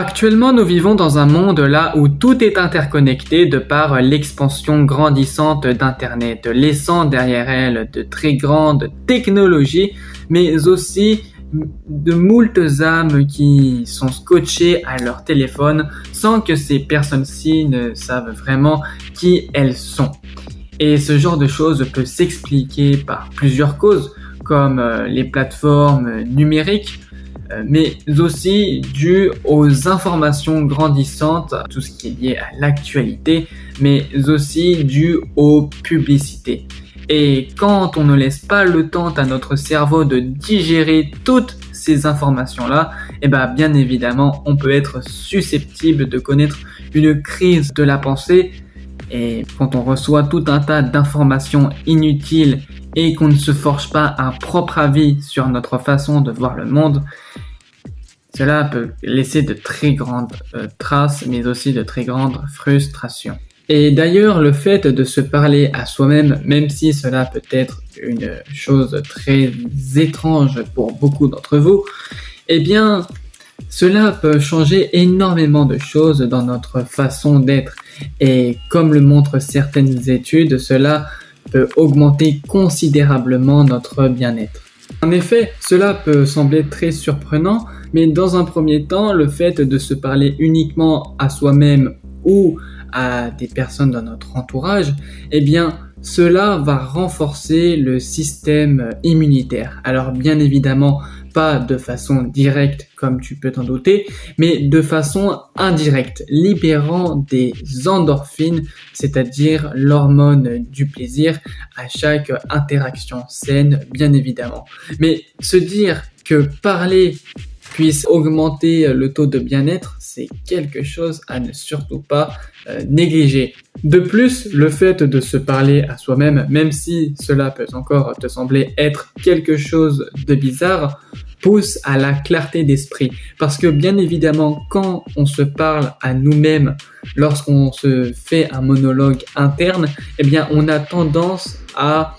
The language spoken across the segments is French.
Actuellement, nous vivons dans un monde là où tout est interconnecté de par l'expansion grandissante d'Internet, laissant derrière elle de très grandes technologies, mais aussi de moultes âmes qui sont scotchées à leur téléphone sans que ces personnes-ci ne savent vraiment qui elles sont. Et ce genre de choses peut s'expliquer par plusieurs causes, comme les plateformes numériques, mais aussi dû aux informations grandissantes, tout ce qui est lié à l'actualité, mais aussi dû aux publicités. Et quand on ne laisse pas le temps à notre cerveau de digérer toutes ces informations-là, et bien évidemment, on peut être susceptible de connaître une crise de la pensée. Et quand on reçoit tout un tas d'informations inutiles et qu'on ne se forge pas un propre avis sur notre façon de voir le monde, cela peut laisser de très grandes traces, mais aussi de très grandes frustrations. Et d'ailleurs, le fait de se parler à soi-même, même si cela peut être une chose très étrange pour beaucoup d'entre vous, eh bien, cela peut changer énormément de choses dans notre façon d'être. Et comme le montrent certaines études, cela peut augmenter considérablement notre bien-être. En effet, cela peut sembler très surprenant, mais dans un premier temps, le fait de se parler uniquement à soi-même ou à des personnes dans notre entourage, eh bien, cela va renforcer le système immunitaire. Alors bien évidemment, pas de façon directe comme tu peux t'en douter, mais de façon indirecte, libérant des endorphines, c'est-à-dire l'hormone du plaisir à chaque interaction saine, bien évidemment. Mais se dire que parler puisse augmenter le taux de bien-être, c'est quelque chose à ne surtout pas négliger. De plus, le fait de se parler à soi-même, même si cela peut encore te sembler être quelque chose de bizarre, pousse à la clarté d'esprit. Parce que bien évidemment, quand on se parle à nous-mêmes, lorsqu'on se fait un monologue interne, eh bien on a tendance à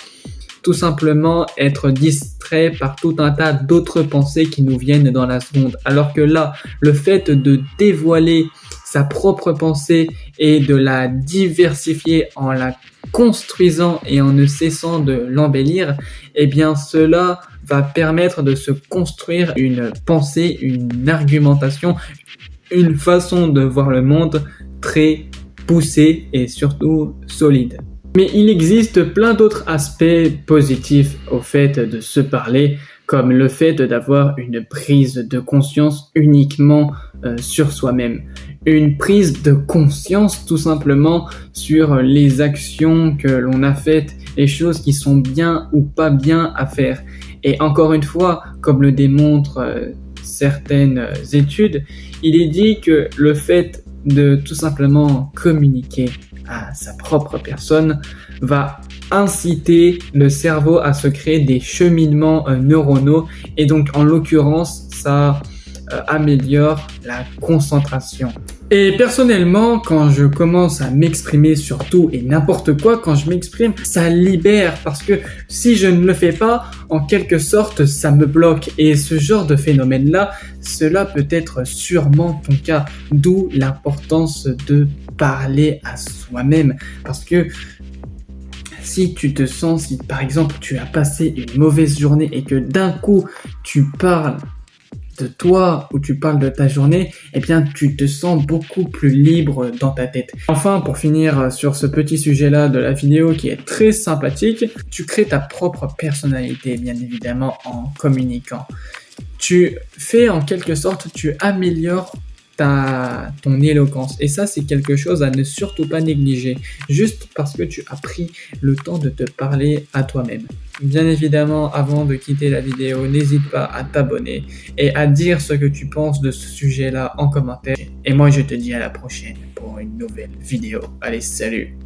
tout simplement être distrait par tout un tas d'autres pensées qui nous viennent dans la seconde. Alors que là, le fait de dévoiler sa propre pensée et de la diversifier en la construisant et en ne cessant de l'embellir, eh bien cela va permettre de se construire une pensée, une argumentation, une façon de voir le monde très poussée et surtout solide. Mais il existe plein d'autres aspects positifs au fait de se parler, comme le fait d'avoir une prise de conscience uniquement sur soi-même. Une prise de conscience tout simplement sur les actions que l'on a faites, les choses qui sont bien ou pas bien à faire. Et encore une fois, comme le démontrent certaines études, il est dit que le fait de tout simplement communiquer à sa propre personne va inciter le cerveau à se créer des cheminements neuronaux et donc en l'occurrence ça améliore la concentration. Et personnellement, quand je commence à m'exprimer sur tout et n'importe quoi, quand je m'exprime, ça libère parce que si je ne le fais pas, en quelque sorte, ça me bloque. Et ce genre de phénomène-là, cela peut être sûrement ton cas, d'où l'importance de parler à soi-même. Parce que si tu te sens, si par exemple tu as passé une mauvaise journée et que d'un coup tu parles de toi ou tu parles de ta journée, eh bien tu te sens beaucoup plus libre dans ta tête. Enfin, pour finir sur ce petit sujet-là de la vidéo qui est très sympathique, tu crées ta propre personnalité, bien évidemment, en communiquant. Tu fais en quelque sorte, tu améliores ton éloquence. Et ça, c'est quelque chose à ne surtout pas négliger, juste parce que tu as pris le temps de te parler à toi-même. Bien évidemment, avant de quitter la vidéo, n'hésite pas à t'abonner et à dire ce que tu penses de ce sujet-là en commentaire. Et moi, je te dis à la prochaine pour une nouvelle vidéo. Allez, salut!